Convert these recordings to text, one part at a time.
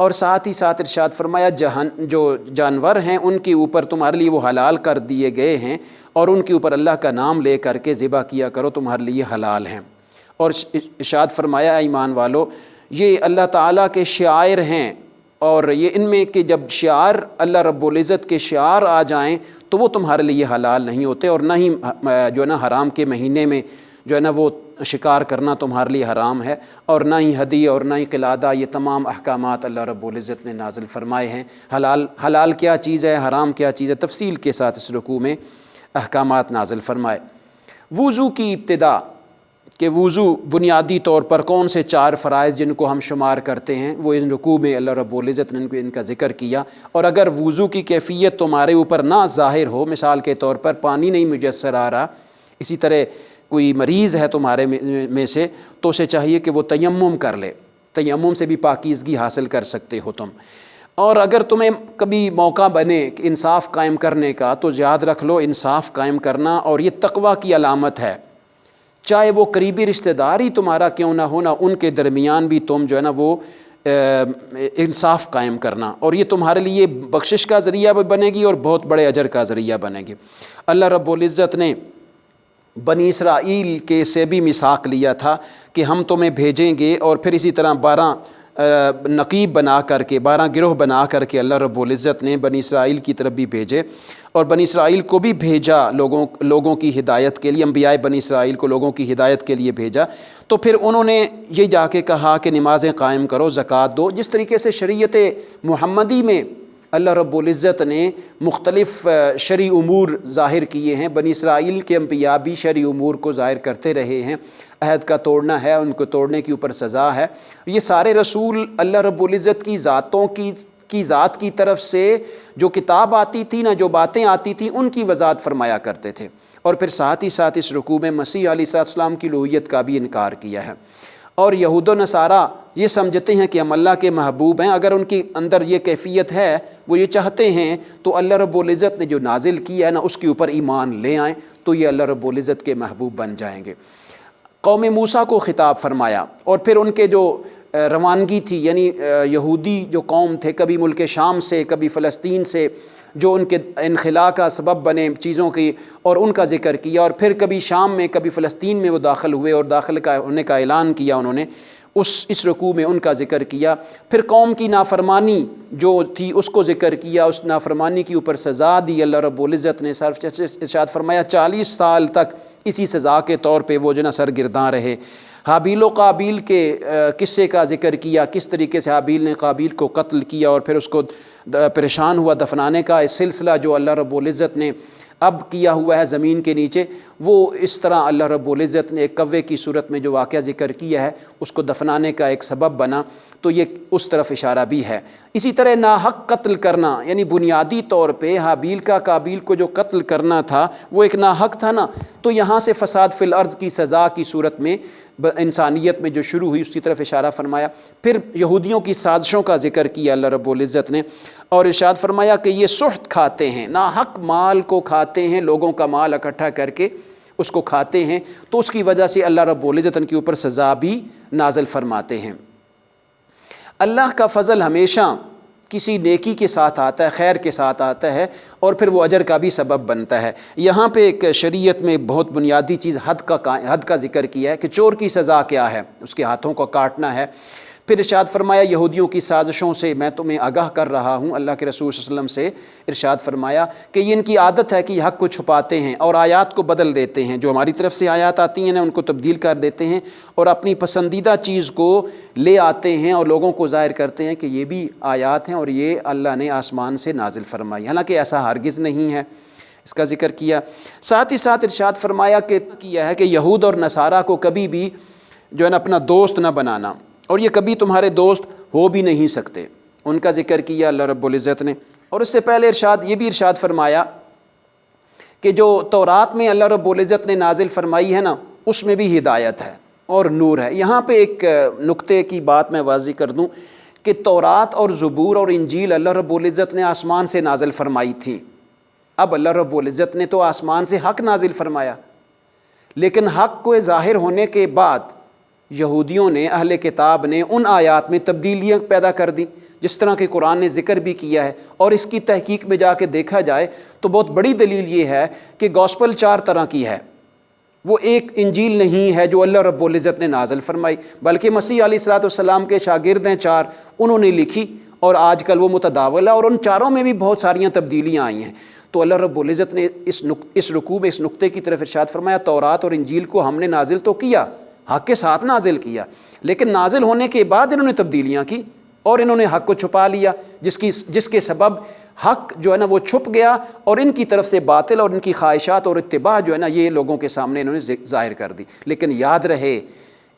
اور ساتھ ہی ساتھ ارشاد فرمایا جو جانور ہیں ان کے اوپر تمہارے لیے وہ حلال کر دیے گئے ہیں، اور ان کے اوپر اللہ کا نام لے کر کے ذبح کیا کرو، تمہارے لیے حلال ہیں۔ اور ارشاد فرمایا ایمان والو، یہ اللہ تعالیٰ کے شعائر ہیں، اور یہ ان میں کہ جب شعار اللہ رب العزت کے شعار آ جائیں تو وہ تمہارے لیے حلال نہیں ہوتے، اور نہ ہی جو ہے نا حرام کے مہینے میں جو ہے نا وہ شکار کرنا تمہارے لیے حرام ہے، اور نہ ہی ہدی اور نہ ہی قلادہ، یہ تمام احکامات اللہ رب العزت نے نازل فرمائے ہیں۔ حلال کیا چیز ہے، حرام کیا چیز ہے، تفصیل کے ساتھ اس رکوع میں احکامات نازل فرمائے۔ وضو کی ابتدا، کہ وضو بنیادی طور پر کون سے 4 فرائض جن کو ہم شمار کرتے ہیں، وہ ان رکوع میں اللہ رب العزت نے ان کا ذکر کیا۔ اور اگر وضو کی کیفیت تمہارے اوپر نہ ظاہر ہو، مثال کے طور پر پانی نہیں میسر آ رہا، اسی طرح کوئی مریض ہے تمہارے میں سے، تو اسے چاہیے کہ وہ تیمم کر لے، تیمم سے بھی پاکیزگی حاصل کر سکتے ہو تم۔ اور اگر تمہیں کبھی موقع بنے کہ انصاف قائم کرنے کا، تو یاد رکھ لو انصاف قائم کرنا اور یہ تقویٰ کی علامت ہے، چاہے وہ قریبی رشتہ دار ہی تمہارا کیوں نہ ہونا، ان کے درمیان بھی تم جو ہے نا وہ انصاف قائم کرنا، اور یہ تمہارے لیے بخشش کا ذریعہ بنے گی اور بہت بڑے اجر کا ذریعہ بنے گی۔ اللہ رب العزت نے بنی اسرائیل کے سے بھی میثاق لیا تھا کہ ہم تمہیں بھیجیں گے، اور پھر اسی طرح 12 نقیب بنا کر کے، 12 گروہ بنا کر کے اللہ رب العزت نے بنی اسرائیل کی طرف بھی بھیجے، اور بنی اسرائیل کو بھی بھیجا لوگوں کی ہدایت کے لیے، انبیاء بنی اسرائیل کو لوگوں کی ہدایت کے لیے بھیجا۔ تو پھر انہوں نے یہ جا کے کہا کہ نمازیں قائم کرو، زکوٰۃ دو، جس طریقے سے شریعت محمدی میں اللہ رب العزت نے مختلف شرعی امور ظاہر کیے ہیں، بنی اسرائیل کے انبیاء بھی شرعی امور کو ظاہر کرتے رہے ہیں۔ عہد کا توڑنا ہے، ان کو توڑنے کے اوپر سزا ہے۔ یہ سارے رسول اللہ رب العزت کی ذات کی طرف سے جو کتاب آتی تھی نا، جو باتیں آتی تھیں، ان کی وضاحت فرمایا کرتے تھے۔ اور پھر ساتھ ہی ساتھ اس رکوع میں مسیح علیہ السلام کی الوہیت کا بھی انکار کیا ہے۔ اور یہود و نصارہ یہ سمجھتے ہیں کہ ہم اللہ کے محبوب ہیں، اگر ان کے اندر یہ کیفیت ہے، وہ یہ چاہتے ہیں، تو اللہ رب العزت نے جو نازل کیا ہے نا اس کے اوپر ایمان لے آئیں، تو یہ اللہ رب العزت کے محبوب بن جائیں گے۔ قوم موسیٰ کو خطاب فرمایا، اور پھر ان کے جو روانگی تھی، یعنی یہودی جو قوم تھے، کبھی ملک شام سے، کبھی فلسطین سے، جو ان کے انخلا کا سبب بنے چیزوں کی، اور ان کا ذکر کیا، اور پھر کبھی شام میں کبھی فلسطین میں وہ داخل ہوئے اور داخل ہونے کا اعلان کیا انہوں نے، اس رکوع میں ان کا ذکر کیا۔ پھر قوم کی نافرمانی جو تھی اس کو ذکر کیا، اس نافرمانی کے اوپر سزا دی اللہ رب العزت نے، ارشاد فرمایا 40 سال تک اسی سزا کے طور پہ وہ جو نا سرگرداں رہے۔ حابیل و قابیل کے قصے کا ذکر کیا، کس طریقے سے حابیل نے قابیل کو قتل کیا، اور پھر اس کو پریشان ہوا دفنانے کا سلسلہ جو اللہ رب العزت نے اب کیا ہوا ہے زمین کے نیچے، وہ اس طرح اللہ رب العزت نے ایک کوے کی صورت میں جو واقعہ ذکر کیا ہے اس کو دفنانے کا ایک سبب بنا، تو یہ اس طرف اشارہ بھی ہے۔ اسی طرح ناحق قتل کرنا، یعنی بنیادی طور پہ حابیل کا قابیل کو جو قتل کرنا تھا وہ ایک ناحق تھا نا، تو یہاں سے فساد فی الارض کی سزا کی صورت میں انسانیت میں جو شروع ہوئی اس کی طرف اشارہ فرمایا۔ پھر یہودیوں کی سازشوں کا ذکر کیا اللہ رب العزت نے، اور ارشاد فرمایا کہ یہ سحت کھاتے ہیں، ناحق مال کو کھاتے ہیں، لوگوں کا مال اکٹھا کر کے اس کو کھاتے ہیں، تو اس کی وجہ سے اللہ رب العزت ان کے اوپر سزا بھی نازل فرماتے ہیں۔ اللہ کا فضل ہمیشہ کسی نیکی کے ساتھ آتا ہے، خیر کے ساتھ آتا ہے، اور پھر وہ اجر کا بھی سبب بنتا ہے۔ یہاں پہ ایک شریعت میں بہت بنیادی چیز حد کا ذکر کیا ہے کہ چور کی سزا کیا ہے، اس کے ہاتھوں کو کاٹنا ہے۔ پھر ارشاد فرمایا یہودیوں کی سازشوں سے میں تمہیں آگاہ کر رہا ہوں، اللہ کے رسول صلی اللہ علیہ وسلم سے ارشاد فرمایا کہ یہ ان کی عادت ہے کہ یہ حق کو چھپاتے ہیں اور آیات کو بدل دیتے ہیں، جو ہماری طرف سے آیات آتی ہیں نا ان کو تبدیل کر دیتے ہیں اور اپنی پسندیدہ چیز کو لے آتے ہیں اور لوگوں کو ظاہر کرتے ہیں کہ یہ بھی آیات ہیں اور یہ اللہ نے آسمان سے نازل فرمائی، حالانکہ ایسا ہرگز نہیں ہے۔ اس کا ذکر کیا، ساتھ ہی ساتھ ارشاد فرمایا کہ کیا ہے کہ یہود اور نصارہ کو کبھی بھی جو ہے نا اپنا دوست نہ بنانا، اور یہ کبھی تمہارے دوست ہو بھی نہیں سکتے، ان کا ذکر کیا اللہ رب العزت نے۔ اور اس سے پہلے یہ بھی ارشاد فرمایا کہ جو تورات میں اللہ رب العزت نے نازل فرمائی ہے نا اس میں بھی ہدایت ہے اور نور ہے۔ یہاں پہ ایک نقطے کی بات میں واضح کر دوں کہ تورات اور زبور اور انجیل اللہ رب العزت نے آسمان سے نازل فرمائی تھی، اب اللہ رب العزت نے تو آسمان سے حق نازل فرمایا، لیکن حق کو ظاہر ہونے کے بعد یہودیوں نے، اہل کتاب نے ان آیات میں تبدیلیاں پیدا کر دی، جس طرح کہ قرآن نے ذکر بھی کیا ہے، اور اس کی تحقیق میں جا کے دیکھا جائے تو بہت بڑی دلیل یہ ہے کہ گوسپل 4 طرح کی ہے۔ وہ ایک انجیل نہیں ہے جو اللہ رب العزت نے نازل فرمائی، بلکہ مسیح علیہ الصلوۃ والسلام کے شاگرد ہیں 4، انہوں نے لکھی، اور آج کل وہ متداول ہے، اور ان 4 میں بھی بہت ساریاں تبدیلیاں آئی ہیں۔ تو اللہ رب العزت نے اس رکوع میں اس نقطے کی طرف ارشاد فرمایا، تورات اور انجیل کو ہم نے نازل تو کیا، حق کے ساتھ نازل کیا، لیکن نازل ہونے کے بعد انہوں نے تبدیلیاں کی اور انہوں نے حق کو چھپا لیا، جس کے سبب حق جو ہے نا وہ چھپ گیا، اور ان کی طرف سے باطل اور ان کی خواہشات اور اتباع جو ہے نا یہ لوگوں کے سامنے انہوں نے ظاہر کر دی۔ لیکن یاد رہے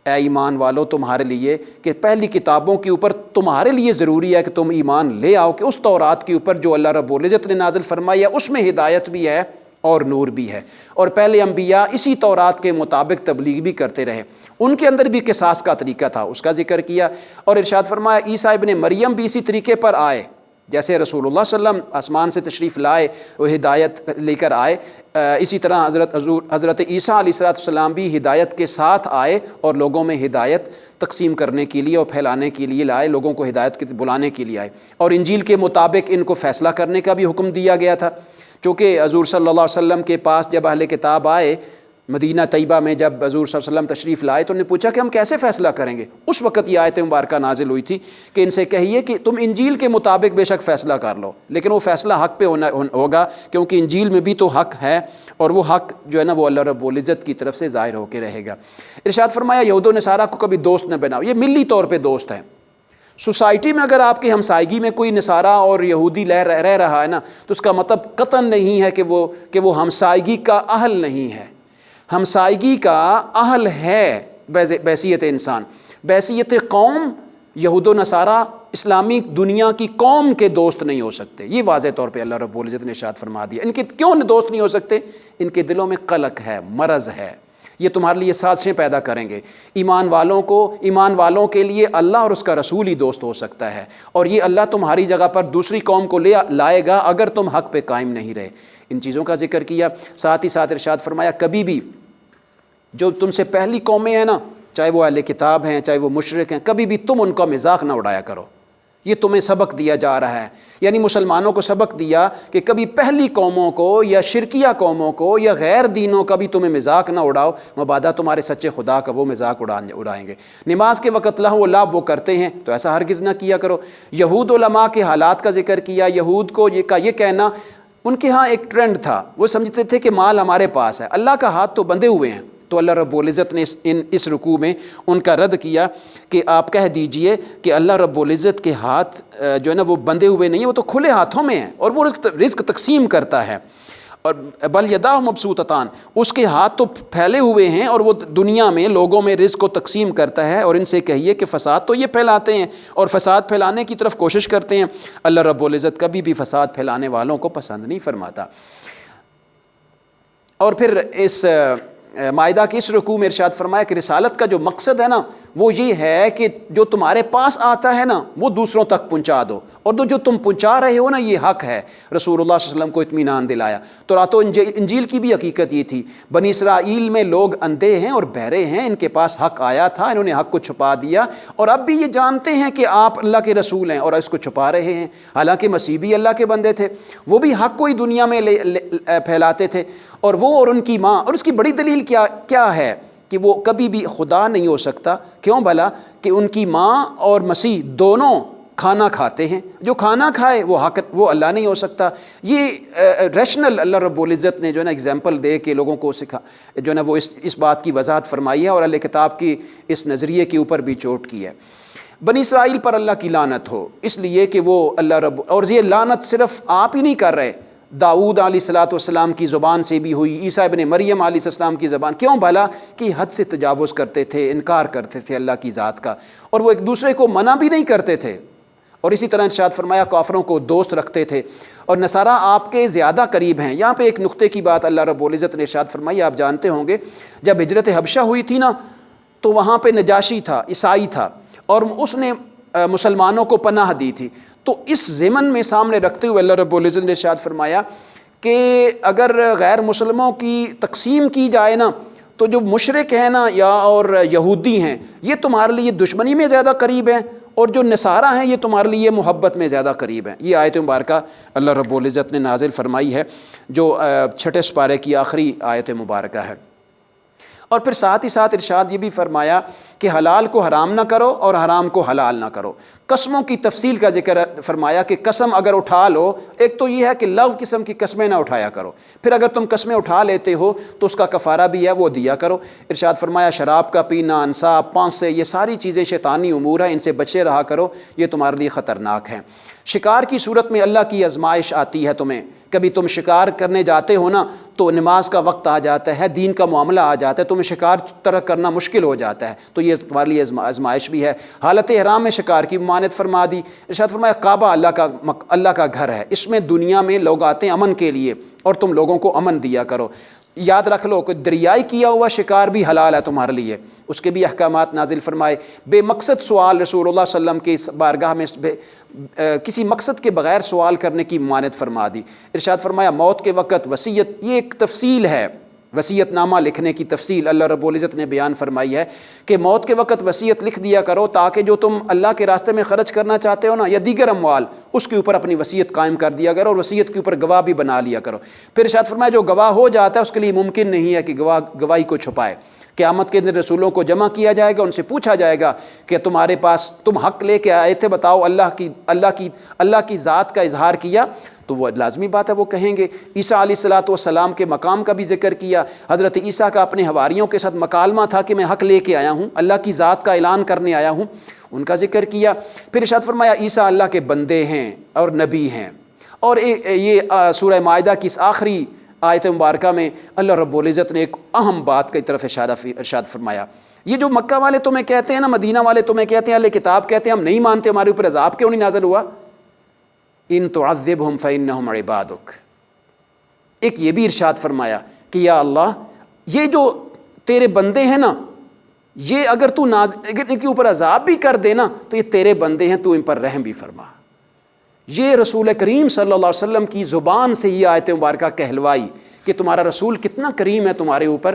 اے ایمان والو تمہارے لیے کہ پہلی کتابوں کے اوپر تمہارے لیے ضروری ہے کہ تم ایمان لے آؤ کہ اس تورات کے اوپر جو اللہ رب العزت نے نازل فرمائی ہے اس میں ہدایت بھی ہے اور نور بھی ہے، اور پہلے انبیاء اسی تورات کے مطابق تبلیغ بھی کرتے رہے، ان کے اندر بھی قصاص کا طریقہ تھا، اس کا ذکر کیا، اور ارشاد فرمایا عیسیٰ ابن مریم بھی اسی طریقے پر آئے، جیسے رسول اللہ صلی اللہ علیہ وسلم آسمان سے تشریف لائے وہ ہدایت لے کر آئے، اسی طرح حضرت عیسیٰ علیہ السلام بھی ہدایت کے ساتھ آئے اور لوگوں میں ہدایت تقسیم کرنے کے لیے اور پھیلانے کے لیے لائے، لوگوں کو ہدایت کے بلانے کے لیے آئے، اور انجیل کے مطابق ان کو فیصلہ کرنے کا بھی حکم دیا گیا تھا، چونکہ حضور صلی اللہ علیہ وسلم کے پاس جب اہل کتاب آئے مدینہ طیبہ میں، جب حضور صلی اللہ علیہ وسلم تشریف لائے تو انہوں نے پوچھا کہ ہم کیسے فیصلہ کریں گے، اس وقت یہ آیت مبارکہ نازل ہوئی تھی کہ ان سے کہیے کہ تم انجیل کے مطابق بے شک فیصلہ کر لو، لیکن وہ فیصلہ حق پہ ہوگا، کیونکہ انجیل میں بھی تو حق ہے، اور وہ حق جو ہے نا وہ اللہ رب العزت کی طرف سے ظاہر ہو کے رہے گا۔ ارشاد فرمایا یہود و نصارہ کو کبھی دوست نہ بناؤ، یہ ملی طور پہ دوست ہیں۔ سوسائٹی میں اگر آپ کی ہمسائیگی میں کوئی نصارہ اور یہودی رہ رہا ہے نا تو اس کا مطلب قطعاً نہیں ہے کہ وہ ہمسائیگی کا اہل نہیں ہے، ہمسائیگی کا اہل ہے بحیثیت انسان، بحیثیت قوم۔ یہود و نصارہ اسلامی دنیا کی قوم کے دوست نہیں ہو سکتے، یہ واضح طور پہ اللہ رب العزت نے ارشاد فرما دیا۔ ان کے کیوں دوست نہیں ہو سکتے؟ ان کے دلوں میں قلق ہے، مرض ہے، یہ تمہارے لیے سازشیں پیدا کریں گے۔ ایمان والوں کے لیے اللہ اور اس کا رسول ہی دوست ہو سکتا ہے، اور یہ اللہ تمہاری جگہ پر دوسری قوم کو لائے گا اگر تم حق پہ قائم نہیں رہے۔ ان چیزوں کا ذکر کیا، ساتھ ہی ساتھ ارشاد فرمایا کبھی بھی جو تم سے پہلی قومیں ہیں نا، چاہے وہ اہل کتاب ہیں چاہے وہ مشرک ہیں، کبھی بھی تم ان کا مذاق نہ اڑایا کرو، یہ تمہیں سبق دیا جا رہا ہے، یعنی مسلمانوں کو سبق دیا کہ کبھی پہلی قوموں کو یا شرکیہ قوموں کو یا غیر دینوں کا بھی تمہیں مذاق نہ اڑاؤ، مبادا تمہارے سچے خدا کا وہ مذاق اڑائیں گے۔ نماز کے وقت لہو و لعب وہ کرتے ہیں تو ایسا ہرگز نہ کیا کرو۔ یہود علماء کے حالات کا ذکر کیا، یہود کو یہ کہنا، ان کے ہاں ایک ٹرینڈ تھا، وہ سمجھتے تھے کہ مال ہمارے پاس ہے، اللہ کا ہاتھ تو بندھے ہوئے ہیں، تو اللہ رب العزت نے اس رکوع میں ان کا رد کیا کہ آپ کہہ دیجئے کہ اللہ رب العزت کے ہاتھ جو ہے نا وہ بندھے ہوئے نہیں ہیں، وہ تو کھلے ہاتھوں میں ہیں اور وہ رزق تقسیم کرتا ہے، اور بل یداہ مبسوطتان، اس کے ہاتھ تو پھیلے ہوئے ہیں اور وہ دنیا میں لوگوں میں رزق کو تقسیم کرتا ہے۔ اور ان سے کہیے کہ فساد تو یہ پھیلاتے ہیں اور فساد پھیلانے کی طرف کوشش کرتے ہیں، اللہ رب العزت کبھی بھی فساد پھیلانے والوں کو پسند نہیں فرماتا۔ اور پھر اس مائدہ کی اس رکوع میں ارشاد فرمایا کہ رسالت کا جو مقصد ہے نا وہ یہ ہے کہ جو تمہارے پاس آتا ہے نا وہ دوسروں تک پہنچا دو، اور جو تم پہنچا رہے ہو نا یہ حق ہے۔ رسول اللہ صلی اللہ علیہ وسلم کو اطمینان دلایا۔ تورات و انجیل کی بھی حقیقت یہ تھی، بنی اسرائیل میں لوگ اندھے ہیں اور بہرے ہیں، ان کے پاس حق آیا تھا، انہوں نے حق کو چھپا دیا، اور اب بھی یہ جانتے ہیں کہ آپ اللہ کے رسول ہیں اور اس کو چھپا رہے ہیں، حالانکہ مسیح بھی اللہ کے بندے تھے، وہ بھی حق کو ہی دنیا میں پھیلاتے تھے، اور وہ اور ان کی ماں، اور اس کی بڑی دلیل کیا ہے کہ وہ کبھی بھی خدا نہیں ہو سکتا، کیوں بھلا؟ کہ ان کی ماں اور مسیح دونوں کھانا کھاتے ہیں، جو کھانا کھائے وہ اللہ نہیں ہو سکتا۔ یہ ریشنل اللہ رب العزت نے جو ہے نا اگزامپل دے کے لوگوں کو جو ہے نا وہ اس بات کی وضاحت فرمائی ہے، اور اہل کتاب کی اس نظریے کے اوپر بھی چوٹ کی ہے۔ بنی اسرائیل پر اللہ کی لعنت ہو، اس لیے کہ وہ اور یہ لعنت صرف آپ ہی نہیں کر رہے، داؤد علیہ الصلوۃ والسلام کی زبان سے بھی ہوئی، عیسیٰ ابن مریم علیہ السلام کی زبان، کیوں بھلا؟ کہ حد سے تجاوز کرتے تھے، انکار کرتے تھے اللہ کی ذات کا، اور وہ ایک دوسرے کو منع بھی نہیں کرتے تھے، اور اسی طرح ارشاد فرمایا کافروں کو دوست رکھتے تھے، اور نصارہ آپ کے زیادہ قریب ہیں۔ یہاں پہ ایک نقطے کی بات اللہ رب العزت نے ارشاد فرمائی، آپ جانتے ہوں گے جب ہجرت حبشہ ہوئی تھی نا تو وہاں پہ نجاشی تھا، عیسائی تھا، اور اس نے مسلمانوں کو پناہ دی تھی، تو اس ضمن میں سامنے رکھتے ہوئے اللہ رب العزت نے ارشاد فرمایا کہ اگر غیر مسلموں کی تقسیم کی جائے نا تو جو مشرک ہیں نا اور یہودی ہیں یہ تمہارے لیے دشمنی میں زیادہ قریب ہیں، اور جو نصارہ ہیں یہ تمہارے لیے محبت میں زیادہ قریب ہیں۔ یہ آیت مبارکہ اللہ رب العزت نے نازل فرمائی ہے، جو 6 سپارے کی آخری آیت مبارکہ ہے۔ اور پھر ساتھ ہی ساتھ ارشاد یہ بھی فرمایا کہ حلال کو حرام نہ کرو اور حرام کو حلال نہ کرو۔ قسموں کی تفصیل کا ذکر فرمایا کہ قسم اگر اٹھا لو، ایک تو یہ ہے کہ لغو قسم کی قسمیں نہ اٹھایا کرو، پھر اگر تم قسمیں اٹھا لیتے ہو تو اس کا کفارہ بھی ہے، وہ دیا کرو۔ ارشاد فرمایا شراب کا پینا، انصاب، پانسے، یہ ساری چیزیں شیطانی امور ہیں، ان سے بچے رہا کرو، یہ تمہارے لیے خطرناک ہیں۔ شکار کی صورت میں اللہ کی آزمائش آتی ہے تمہیں، کبھی تم شکار کرنے جاتے ہو نا تو نماز کا وقت آ جاتا ہے، دین کا معاملہ آ جاتا ہے، تمہیں شکار طرح کرنا مشکل ہو جاتا ہے، تو یہ تمہارے لیے آزمائش بھی ہے۔ حالت احرام میں شکار کی ممانعت فرما دی۔ ارشاد فرمایا کعبہ اللہ کا گھر ہے، اس میں دنیا میں لوگ آتے ہیں امن کے لیے، اور تم لوگوں کو امن دیا کرو۔ یاد رکھ لو کہ دریائی کیا ہوا شکار بھی حلال ہے تمہارے لیے، اس کے بھی احکامات نازل فرمائے۔ بے مقصد سوال رسول اللہ صلی اللہ علیہ وسلم کی بارگاہ میں کسی مقصد کے بغیر سوال کرنے کی ممانعت فرما دی۔ ارشاد فرمایا موت کے وقت وصیت، یہ ایک تفصیل ہے، وصیت نامہ لکھنے کی تفصیل اللہ رب العزت نے بیان فرمائی ہے کہ موت کے وقت وصیت لکھ دیا کرو، تاکہ جو تم اللہ کے راستے میں خرچ کرنا چاہتے ہو نا یا دیگر اموال، اس کے اوپر اپنی وصیت قائم کر دیا کرو، اور وصیت کے اوپر گواہ بھی بنا لیا کرو۔ پھر ارشاد فرمایا جو گواہ ہو جاتا ہے اس کے لیے ممکن نہیں ہے کہ گواہی کو چھپائے۔ قیامت کے دن رسولوں کو جمع کیا جائے گا، ان سے پوچھا جائے گا کہ تمہارے پاس تم حق لے کے آئے تھے، بتاؤ اللہ کی ذات کا اظہار کیا؟ تو وہ لازمی بات ہے وہ کہیں گے۔ عیسیٰ علیہ الصلوۃ والسلام کے مقام کا بھی ذکر کیا، حضرت عیسیٰ کا اپنے حواریوں کے ساتھ مکالمہ تھا کہ میں حق لے کے آیا ہوں، اللہ کی ذات کا اعلان کرنے آیا ہوں، ان کا ذکر کیا۔ پھر ارشاد فرمایا عیسیٰ اللہ کے بندے ہیں اور نبی ہیں۔ اور یہ سورہ مائدہ کی اس آخری آیت مبارکہ میں اللہ رب العزت نے ایک اہم بات کی طرف ارشاد فرمایا، یہ جو مکہ والے تمہیں کہتے ہیں نا، مدینہ والے تمہیں کہتے ہیں، اہل کتاب کہتے ہیں ہم نہیں مانتے، ہمارے اوپر عذاب کیوں نہیں نازل ہوا؟ ان تعذبہم فإنہم عبادک، ایک یہ بھی ارشاد فرمایا کہ یا اللہ یہ جو تیرے بندے ہیں نا، یہ اگر تو اگر ان کے اوپر عذاب بھی کر دے نا تو یہ تیرے بندے ہیں، تو ان پر رحم بھی فرما۔ یہ رسول کریم صلی اللہ علیہ وسلم کی زبان سے یہ آیت مبارکہ کہلوائی کہ تمہارا رسول کتنا کریم ہے تمہارے اوپر،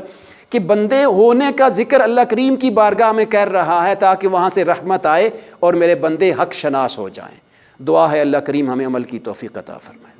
کہ بندے ہونے کا ذکر اللہ کریم کی بارگاہ میں کر رہا ہے تاکہ وہاں سے رحمت آئے اور میرے بندے حق شناس ہو جائیں۔ دعا ہے اللہ کریم ہمیں عمل کی توفیق عطا فرمائے۔